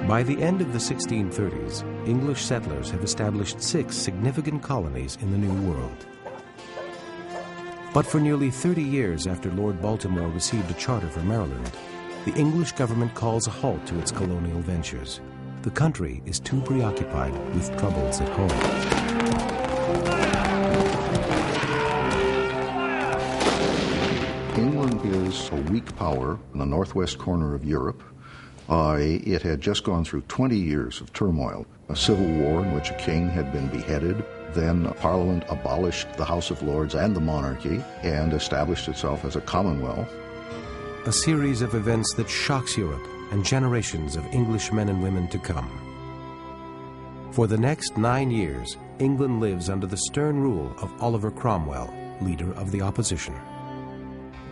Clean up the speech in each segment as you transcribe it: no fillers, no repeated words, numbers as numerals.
By the end of the 1630s, English settlers have established 6 significant colonies in the New World. But for nearly 30 years after Lord Baltimore received a charter for Maryland, the English government calls a halt to its colonial ventures. The country is too preoccupied with troubles at home. England is a weak power in the northwest corner of Europe. It had just gone through 20 years of turmoil, a civil war in which a king had been beheaded. Then Parliament abolished the House of Lords and the monarchy and established itself as a commonwealth. A series of events that shocks Europe and generations of English men and women to come. For the next 9 years, England lives under the stern rule of Oliver Cromwell, leader of the opposition.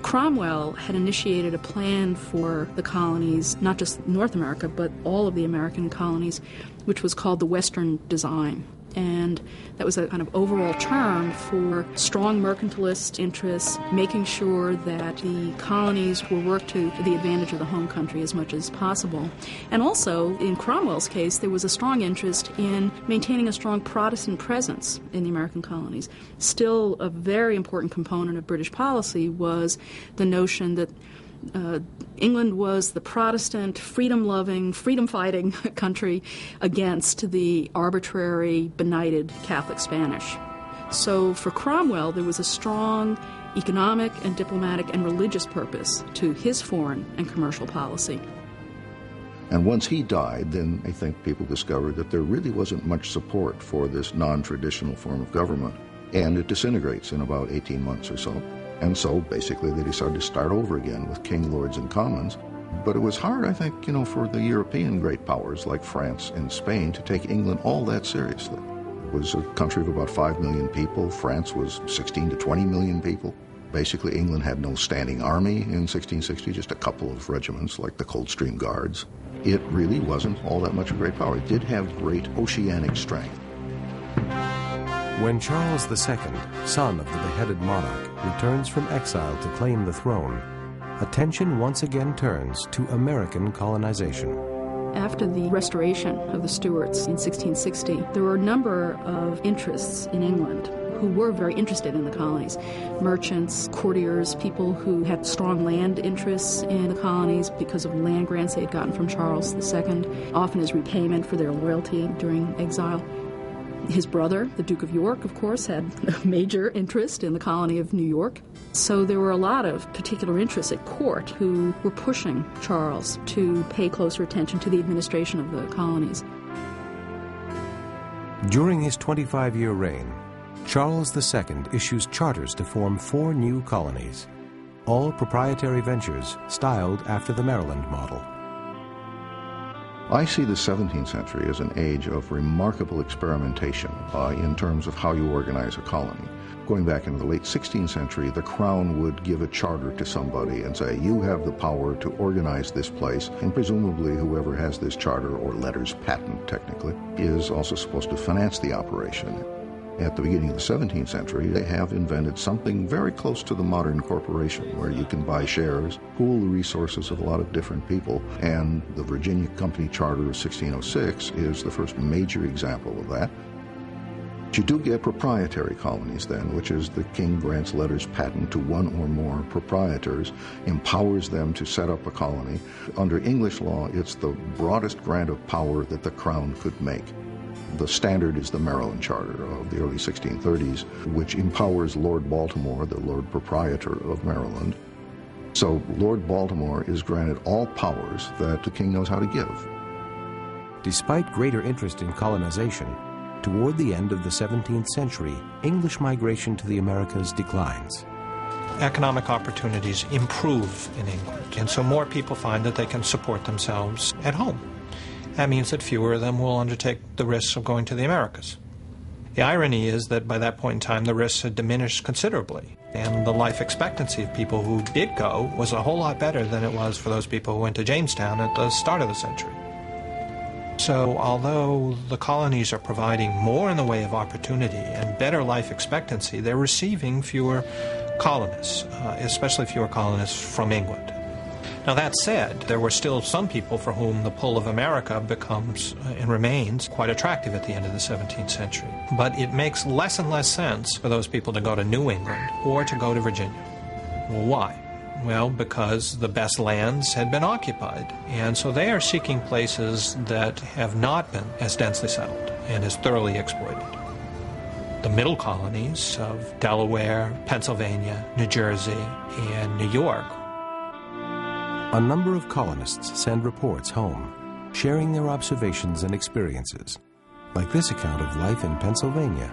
Cromwell had initiated a plan for the colonies, not just North America, but all of the American colonies, which was called the Western Design. And that was a kind of overall term for strong mercantilist interests, making sure that the colonies will work to the advantage of the home country as much as possible. And also, in Cromwell's case, there was a strong interest in maintaining a strong Protestant presence in the American colonies. Still, a very important component of British policy was the notion that England was the Protestant, freedom-loving, freedom-fighting country against the arbitrary, benighted Catholic Spanish. So for Cromwell, there was a strong economic and diplomatic and religious purpose to his foreign and commercial policy. And once he died, then I think people discovered that there really wasn't much support for this non-traditional form of government, and it disintegrates in about 18 months or so. And so, basically, they decided to start over again with king, lords, and commons. But it was hard, I think, for the European great powers like France and Spain to take England all that seriously. It was a country of about 5 million people. France was 16 to 20 million people. Basically, England had no standing army in 1660, just a couple of regiments like the Coldstream Guards. It really wasn't all that much a great power. It did have great oceanic strength. When Charles II, son of the beheaded monarch, returns from exile to claim the throne, attention once again turns to American colonization. After the restoration of the Stuarts in 1660, there were a number of interests in England who were very interested in the colonies. Merchants, courtiers, people who had strong land interests in the colonies because of land grants they had gotten from Charles II, often as repayment for their loyalty during exile. His brother, the Duke of York, of course, had a major interest in the colony of New York. So there were a lot of particular interests at court who were pushing Charles to pay closer attention to the administration of the colonies. During his 25-year reign, Charles II issues charters to form 4 new colonies, all proprietary ventures styled after the Maryland model. I see the 17th century as an age of remarkable experimentation in terms of how you organize a colony. Going back into the late 16th century, the Crown would give a charter to somebody and say, you have the power to organize this place, and presumably whoever has this charter, or letters patent technically, is also supposed to finance the operation. At the beginning of the 17th century, they have invented something very close to the modern corporation, where you can buy shares, pool the resources of a lot of different people, and the Virginia Company Charter of 1606 is the first major example of that. But you do get proprietary colonies then, which is the king grants letters patent to one or more proprietors, empowers them to set up a colony. Under English law, it's the broadest grant of power that the Crown could make. The standard is the Maryland Charter of the early 1630s, which empowers Lord Baltimore, the Lord Proprietor of Maryland. So Lord Baltimore is granted all powers that the king knows how to give. Despite greater interest in colonization, toward the end of the 17th century, English migration to the Americas declines. Economic opportunities improve in England, and so more people find that they can support themselves at home. That means that fewer of them will undertake the risks of going to the Americas. The irony is that by that point in time, the risks had diminished considerably, and the life expectancy of people who did go was a whole lot better than it was for those people who went to Jamestown at the start of the century. So although the colonies are providing more in the way of opportunity and better life expectancy, they're receiving fewer colonists, especially fewer colonists from England. Now that said, there were still some people for whom the pull of America becomes and remains quite attractive at the end of the 17th century. But it makes less and less sense for those people to go to New England or to go to Virginia. Well, why? Well, because the best lands had been occupied, and so they are seeking places that have not been as densely settled and as thoroughly exploited. The middle colonies of Delaware, Pennsylvania, New Jersey, and New York. A number of colonists send reports home, sharing their observations and experiences, like this account of life in Pennsylvania.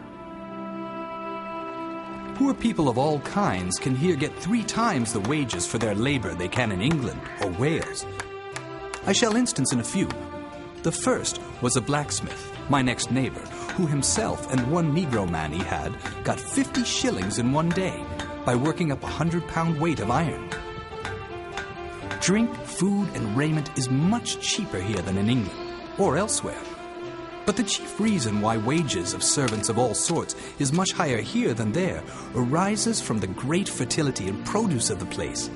Poor people of all kinds can here get 3 times the wages for their labor they can in England or Wales. I shall instance in a few. The first was a blacksmith, my next neighbor, who himself and one Negro man he had got 50 shillings in one day by working up a 100-pound weight of iron. Drink, food, and raiment is much cheaper here than in England or elsewhere. But the chief reason why wages of servants of all sorts is much higher here than there arises from the great fertility and produce of the place.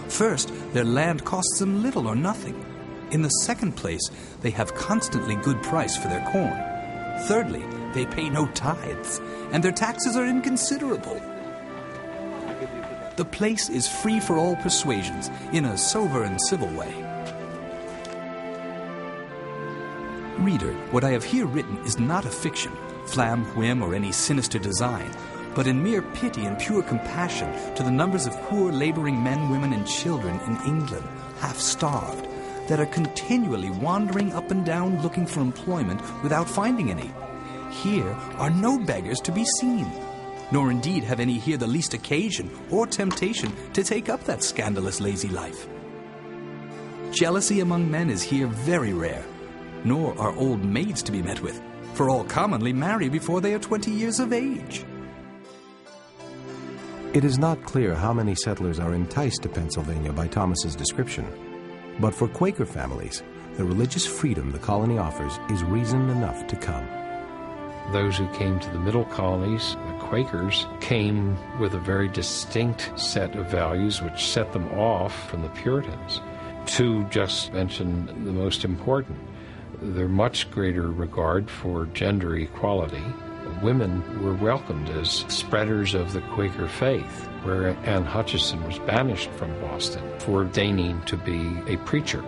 First, their land costs them little or nothing. In the second place, they have constantly good price for their corn. Thirdly, they pay no tithes, and their taxes are inconsiderable. The place is free for all persuasions, in a sober and civil way. Reader, what I have here written is not a fiction, flam, whim, or any sinister design, but in mere pity and pure compassion to the numbers of poor laboring men, women, and children in England, half-starved, that are continually wandering up and down looking for employment without finding any. Here are no beggars to be seen, nor indeed have any here the least occasion or temptation to take up that scandalous lazy life. Jealousy among men is here very rare, nor are old maids to be met with, for all commonly marry before they are 20 years of age. It is not clear how many settlers are enticed to Pennsylvania by Thomas's description, but for Quaker families, the religious freedom the colony offers is reason enough to come. Those who came to the middle colonies, the Quakers, came with a very distinct set of values which set them off from the Puritans. 2 just mention the most important. Their much greater regard for gender equality. Women were welcomed as spreaders of the Quaker faith, where Anne Hutchinson was banished from Boston for deigning to be a preacher.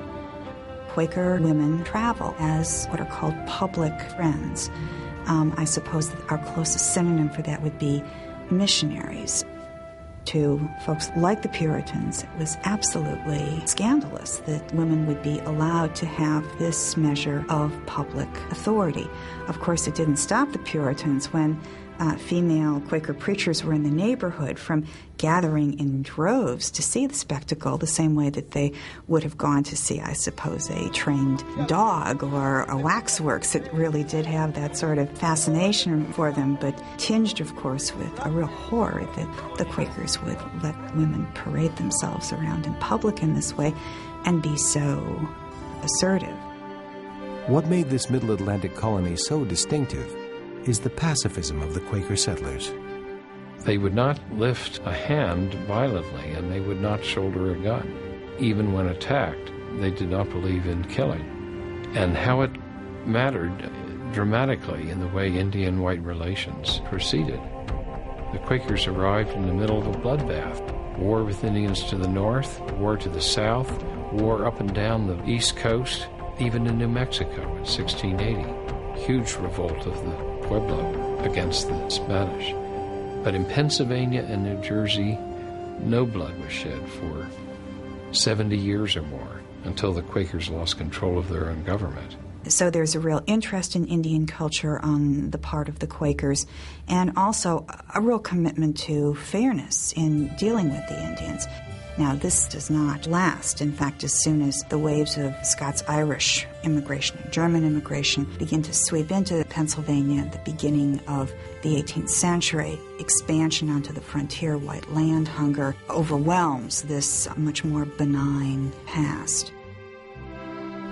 Quaker women travel as what are called public friends. I suppose that our closest synonym for that would be missionaries. To folks like the Puritans, it was absolutely scandalous that women would be allowed to have this measure of public authority. Of course, it didn't stop the Puritans when female Quaker preachers were in the neighborhood from gathering in droves to see the spectacle the same way that they would have gone to see, I suppose, a trained dog or a waxworks. It really did have that sort of fascination for them, but tinged, of course, with a real horror that the Quakers would let women parade themselves around in public in this way and be so assertive. What made this Middle Atlantic colony so distinctive is the pacifism of the Quaker settlers. They would not lift a hand violently, and they would not shoulder a gun. Even when attacked, they did not believe in killing. And how it mattered dramatically in the way Indian-white relations proceeded. The Quakers arrived in the middle of a bloodbath. War with Indians to the north, war to the south, war up and down the East Coast, even in New Mexico in 1680. Huge revolt of the Pueblo against the Spanish. But in Pennsylvania and New Jersey, no blood was shed for 70 years or more until the Quakers lost control of their own government. So there's a real interest in Indian culture on the part of the Quakers, and also a real commitment to fairness in dealing with the Indians. Now, this does not last. In fact, as soon as the waves of Scots-Irish immigration and German immigration begin to sweep into Pennsylvania at the beginning of the 18th century, expansion onto the frontier, white land hunger, overwhelms this much more benign past.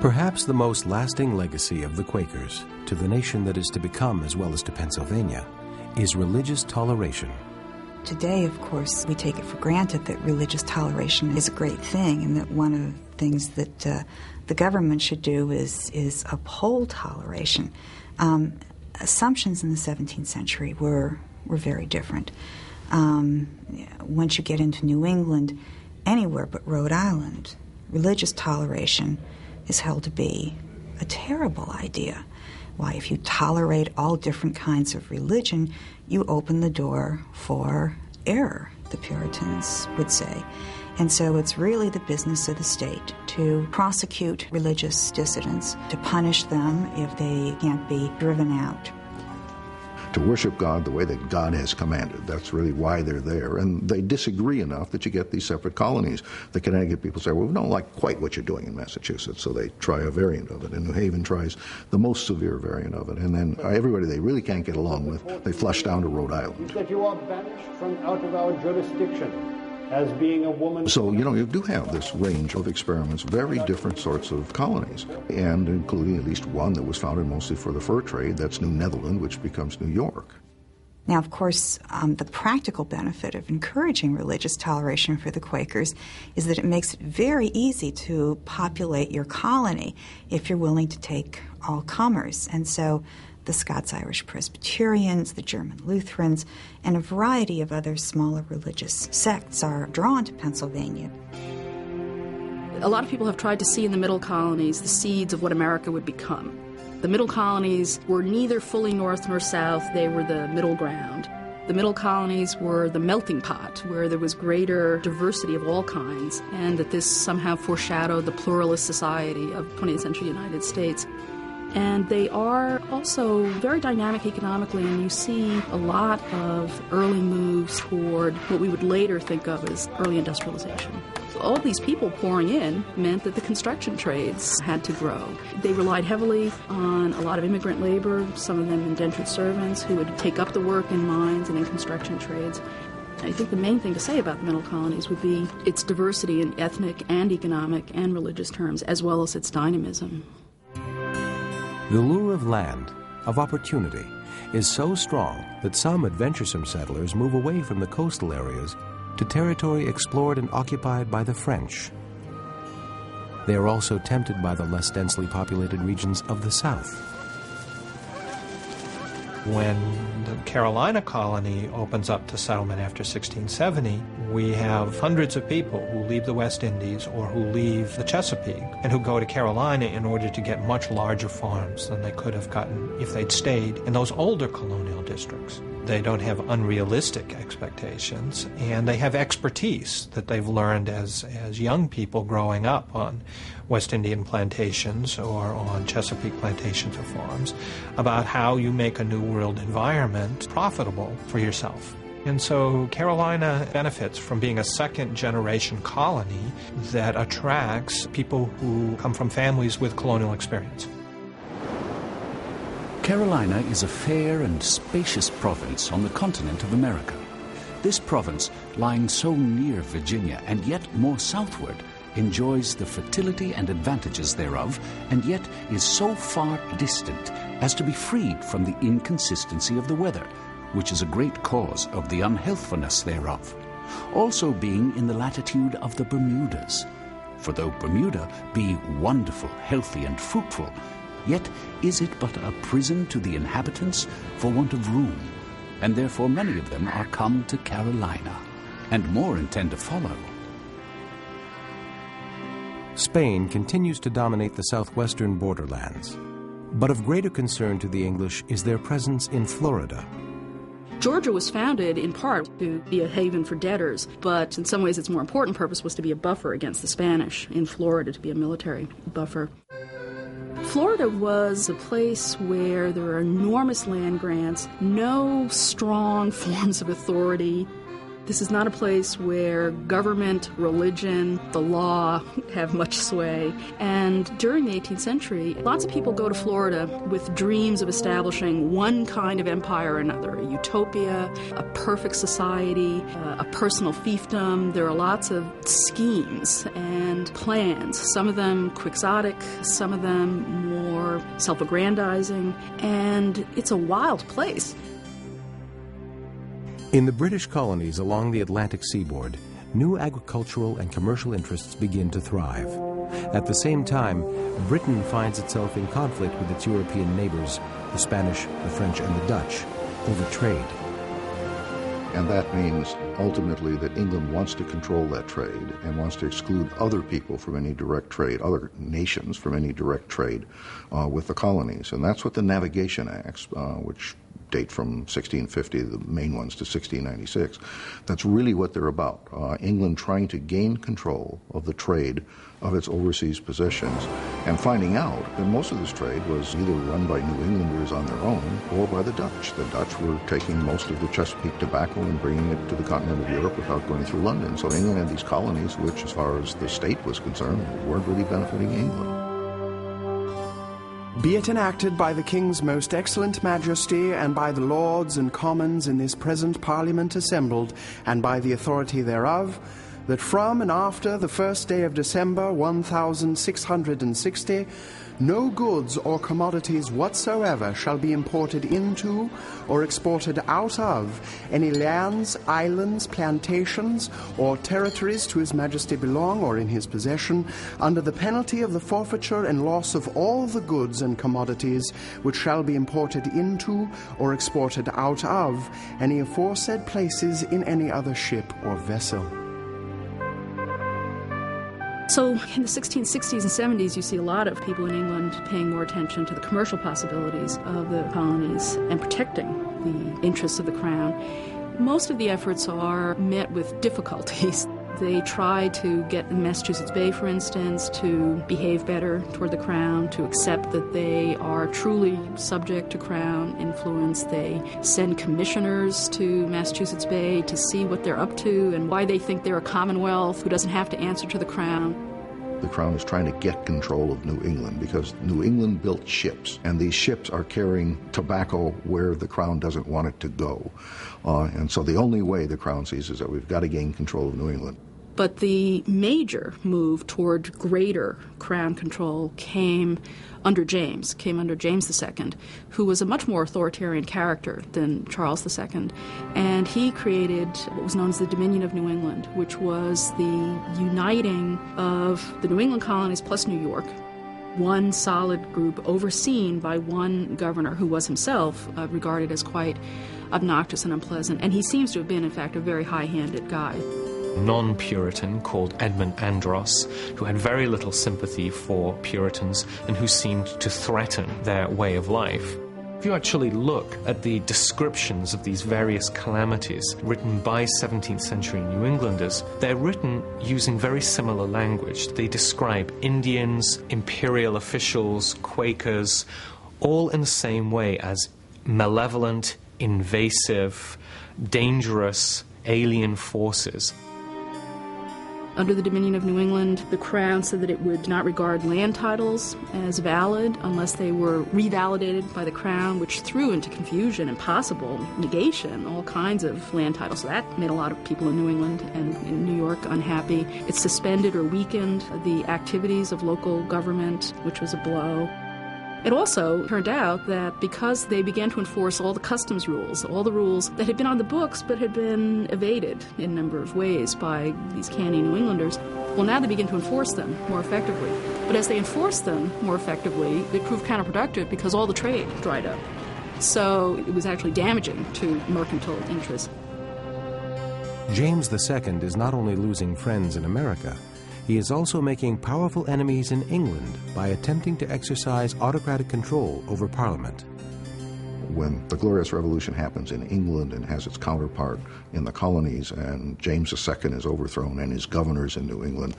Perhaps the most lasting legacy of the Quakers to the nation that is to become, as well as to Pennsylvania, is religious toleration. Today, of course, we take it for granted that religious toleration is a great thing, and that one of the things that the government should do is uphold toleration. Assumptions in the 17th century were very different. Once you get into New England, anywhere but Rhode Island, religious toleration is held to be a terrible idea. Why, if you tolerate all different kinds of religion, you open the door for error, the Puritans would say. And so it's really the business of the state to prosecute religious dissidents, to punish them if they can't be driven out. To worship God the way that God has commanded. That's really why they're there. And they disagree enough that you get these separate colonies. The Connecticut people say, well, we don't like quite what you're doing in Massachusetts, so they try a variant of it. And New Haven tries the most severe variant of it. And then everybody they really can't get along with, they flush down to Rhode Island. That you are banished from out of our jurisdiction as being a woman. So, you do have this range of experiments, very different sorts of colonies, and including at least one that was founded mostly for the fur trade. That's New Netherland, which becomes New York. Now, of course, the practical benefit of encouraging religious toleration for the Quakers is that it makes it very easy to populate your colony if you're willing to take all comers. And so the Scots-Irish Presbyterians, the German Lutherans, and a variety of other smaller religious sects are drawn to Pennsylvania. A lot of people have tried to see in the middle colonies the seeds of what America would become. The middle colonies were neither fully north nor south, they were the middle ground. The middle colonies were the melting pot, where there was greater diversity of all kinds, and that this somehow foreshadowed the pluralist society of 20th century United States. And they are also very dynamic economically, and you see a lot of early moves toward what we would later think of as early industrialization. So all these people pouring in meant that the construction trades had to grow. They relied heavily on a lot of immigrant labor, some of them indentured servants who would take up the work in mines and in construction trades. I think the main thing to say about the middle colonies would be its diversity in ethnic and economic and religious terms, as well as its dynamism. The lure of land, of opportunity, is so strong that some adventuresome settlers move away from the coastal areas to territory explored and occupied by the French. They are also tempted by the less densely populated regions of the South. When the Carolina colony opens up to settlement after 1670, we have hundreds of people who leave the West Indies or who leave the Chesapeake and who go to Carolina in order to get much larger farms than they could have gotten if they'd stayed in those older colonial districts. They don't have unrealistic expectations, and they have expertise that they've learned as young people growing up on West Indian plantations or on Chesapeake plantations or farms about how you make a New World environment profitable for yourself. And so Carolina benefits from being a second-generation colony that attracts people who come from families with colonial experience. Carolina is a fair and spacious province on the continent of America. This province, lying so near Virginia and yet more southward, enjoys the fertility and advantages thereof, and yet is so far distant as to be freed from the inconsistency of the weather, which is a great cause of the unhealthfulness thereof, also being in the latitude of the Bermudas. For though Bermuda be wonderful, healthy, and fruitful, yet is it but a prison to the inhabitants for want of room, and therefore many of them are come to Carolina, and more intend to follow. Spain continues to dominate the southwestern borderlands, but of greater concern to the English is their presence in Florida. Georgia was founded in part to be a haven for debtors, but in some ways its more important purpose was to be a buffer against the Spanish, in Florida to be a military buffer. Florida was a place where there are enormous land grants, no strong forms of authority. This is not a place where government, religion, the law have much sway. And during the 18th century, lots of people go to Florida with dreams of establishing one kind of empire or another, a utopia, a perfect society, a personal fiefdom. There are lots of schemes and plans, some of them quixotic, some of them more self-aggrandizing, and it's a wild place. In the British colonies along the Atlantic seaboard, new agricultural and commercial interests begin to thrive. At the same time, Britain finds itself in conflict with its European neighbors, the Spanish, the French, and the Dutch, over trade. And that means ultimately that England wants to control that trade and wants to exclude other people from any direct trade, other nations from any direct trade with the colonies. And that's what the Navigation Acts, which date from 1650, the main ones, to 1696, that's really what they're about. England trying to gain control of the trade of its overseas possessions and finding out that most of this trade was either run by New Englanders on their own or by the Dutch. The Dutch were taking most of the Chesapeake tobacco and bringing it to the continent of Europe without going through London. So England had these colonies which, as far as the state was concerned, weren't really benefiting England. Be it enacted by the King's most excellent Majesty, and by the Lords and Commons in this present Parliament assembled, and by the authority thereof, that from and after the 1st day of December 1660, no goods or commodities whatsoever shall be imported into or exported out of any lands, islands, plantations, or territories to His Majesty belong or in his possession, under the penalty of the forfeiture and loss of all the goods and commodities which shall be imported into or exported out of any aforesaid places in any other ship or vessel. So in the 1660s and 70s, you see a lot of people in England paying more attention to the commercial possibilities of the colonies and protecting the interests of the crown. Most of the efforts are met with difficulties. They try to get the Massachusetts Bay, for instance, to behave better toward the crown, to accept that they are truly subject to crown influence. They send commissioners to Massachusetts Bay to see what they're up to and why they think they're a commonwealth who doesn't have to answer to the crown. The crown is trying to get control of New England because New England built ships, and these ships are carrying tobacco where the crown doesn't want it to go. And so the only way the crown sees is that we've got to gain control of New England. But the major move toward greater crown control came under James II, who was a much more authoritarian character than Charles II. And he created what was known as the Dominion of New England, which was the uniting of the New England colonies plus New York, one solid group overseen by one governor who was himself regarded as quite obnoxious and unpleasant. And he seems to have been, in fact, a very high-handed guy. Non-Puritan called Edmund Andros, who had very little sympathy for Puritans and who seemed to threaten their way of life. If you actually look at the descriptions of these various calamities written by 17th century New Englanders, they're written using very similar language. They describe Indians, imperial officials, Quakers, all in the same way as malevolent, invasive, dangerous, alien forces. Under the Dominion of New England, the Crown said that it would not regard land titles as valid unless they were revalidated by the Crown, which threw into confusion and possible negation all kinds of land titles. So that made a lot of people in New England and in New York unhappy. It suspended or weakened the activities of local government, which was a blow. It also turned out that because they began to enforce all the customs rules, all the rules that had been on the books but had been evaded in a number of ways by these canny New Englanders, well, now they begin to enforce them more effectively. But as they enforced them more effectively, it proved counterproductive because all the trade dried up. So it was actually damaging to mercantile interests. James II is not only losing friends in America, he is also making powerful enemies in England by attempting to exercise autocratic control over Parliament. When the Glorious Revolution happens in England and has its counterpart in the colonies, and James II is overthrown and his governors in New England,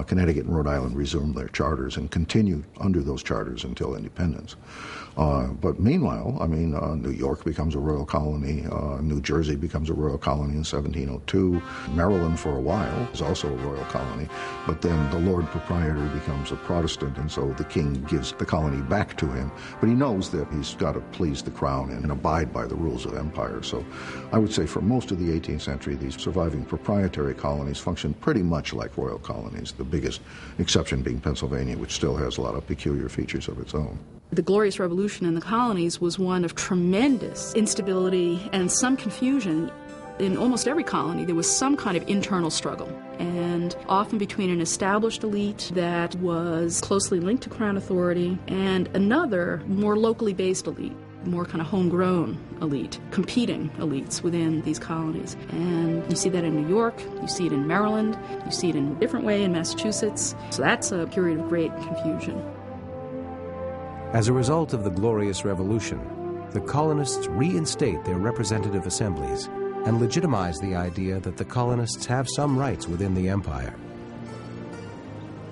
Connecticut and Rhode Island resume their charters and continue under those charters until independence. But meanwhile, New York becomes a royal colony, New Jersey becomes a royal colony in 1702, Maryland for a while is also a royal colony, but then the Lord Proprietor becomes a Protestant, and so the king gives the colony back to him, but he knows that he's got to please the crown and abide by the rules of empire. So I would say for most of the 18th century, these surviving proprietary colonies function pretty much like royal colonies, the biggest exception being Pennsylvania, which still has a lot of peculiar features of its own. The Glorious Revolution in the colonies was one of tremendous instability and some confusion. in almost every colony, there was some kind of internal struggle, and often between an established elite that was closely linked to Crown authority and another more locally based elite, more kind of homegrown elite, competing elites within these colonies. And you see that in New York, you see it in Maryland, you see it in a different way in Massachusetts. So that's a period of great confusion. As a result of the Glorious Revolution, the colonists reinstate their representative assemblies and legitimize the idea that the colonists have some rights within the empire.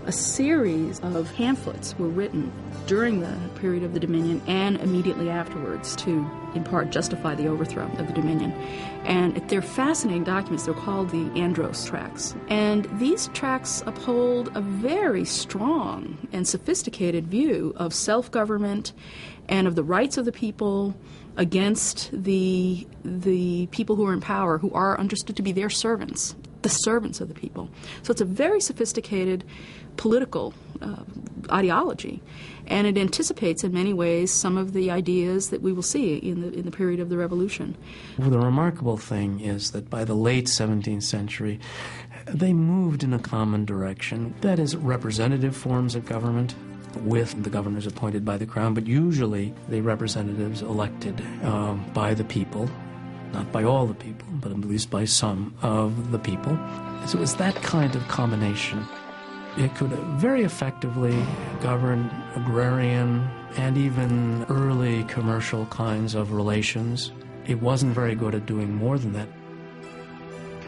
A series of pamphlets were written during the period of the Dominion and immediately afterwards to, in part, justify the overthrow of the Dominion. And they're fascinating documents. They're called the Andros Tracts. And these tracts uphold a very strong and sophisticated view of self-government and of the rights of the people against the people who are in power, who are understood to be their servants, the servants of the people. So it's a very sophisticated political ideology, and it anticipates in many ways some of the ideas that we will see in the period of the Revolution. Well, the remarkable thing is that by the late 17th century, they moved in a common direction. That is, representative forms of government with the governors appointed by the Crown, but usually the representatives elected by the people, not by all the people, but at least by some of the people. So it was that kind of combination. It could very effectively govern agrarian and even early commercial kinds of relations. It wasn't very good at doing more than that.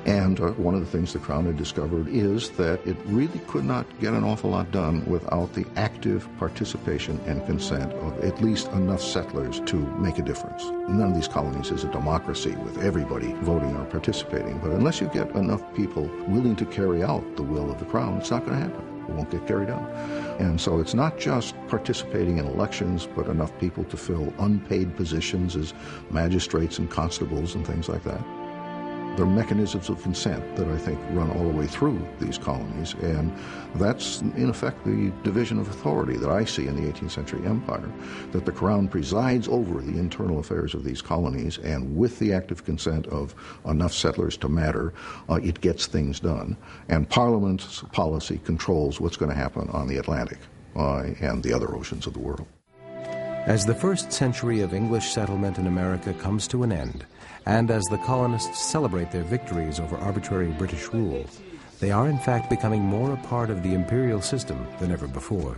And one of the things the Crown had discovered is that it really could not get an awful lot done without the active participation and consent of at least enough settlers to make a difference. None of these colonies is a democracy with everybody voting or participating, but unless you get enough people willing to carry out the will of the Crown, it's not going to happen. It won't get carried out. And so it's not just participating in elections, but enough people to fill unpaid positions as magistrates and constables and things like that. There are mechanisms of consent that I think run all the way through these colonies, and that's in effect the division of authority that I see in the 18th century empire, that the Crown presides over the internal affairs of these colonies, and with the active consent of enough settlers to matter, it gets things done. And Parliament's policy controls what's going to happen on the Atlantic and the other oceans of the world. As the first century of English settlement in America comes to an end, and as the colonists celebrate their victories over arbitrary British rule, they are in fact becoming more a part of the imperial system than ever before.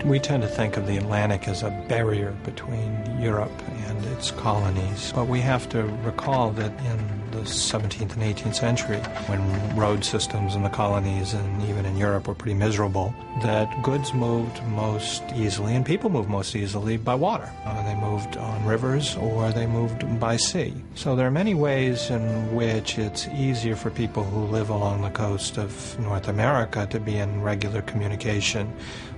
We tend to think of the Atlantic as a barrier between Europe and its colonies, but we have to recall that in the 17th and 18th century, when road systems in the colonies and even in Europe were pretty miserable, that goods moved most easily and people moved most easily by water. They moved on rivers or they moved by sea. So there are many ways in which it's easier for people who live along the coast of North America to be in regular communication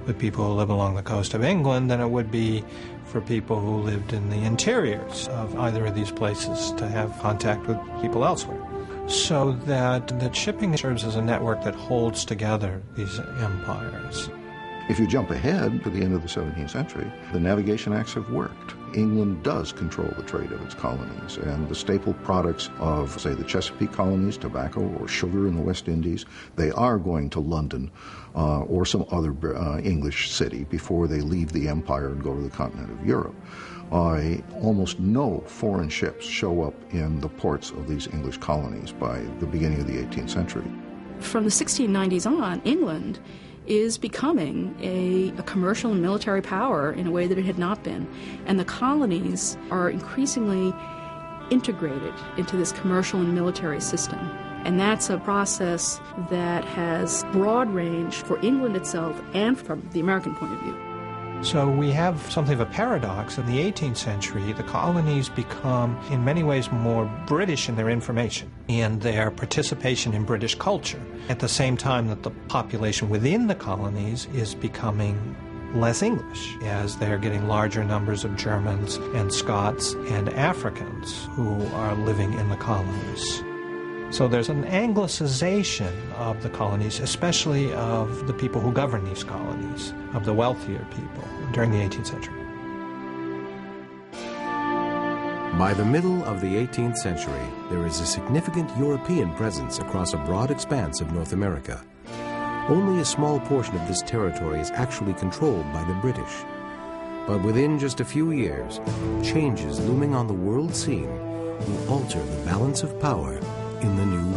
with people who live along the coast of England than it would be for people who lived in the interiors of either of these places to have contact with people elsewhere. So that shipping serves as a network that holds together these empires. If you jump ahead to the end of the 17th century, the navigation acts have worked. England does control the trade of its colonies, and the staple products of, say, the Chesapeake colonies, tobacco or sugar in the West Indies, they are going to London or some other English city before they leave the empire and go to the continent of Europe. Almost no foreign ships show up in the ports of these English colonies by the beginning of the 18th century. From the 1690s on, England is becoming a commercial and military power in a way that it had not been. And the colonies are increasingly integrated into this commercial and military system. And that's a process that has broad range for England itself and from the American point of view. So we have something of a paradox. In the 18th century, the colonies become, in many ways, more British in their information and their participation in British culture, at the same time that the population within the colonies is becoming less English, as they're getting larger numbers of Germans and Scots and Africans who are living in the colonies. So there's an Anglicization of the colonies, especially of the people who govern these colonies, of the wealthier people during the 18th century. By the middle of the 18th century, there is a significant European presence across a broad expanse of North America. Only a small portion of this territory is actually controlled by the British. But within just a few years, changes looming on the world scene will alter the balance of power in the New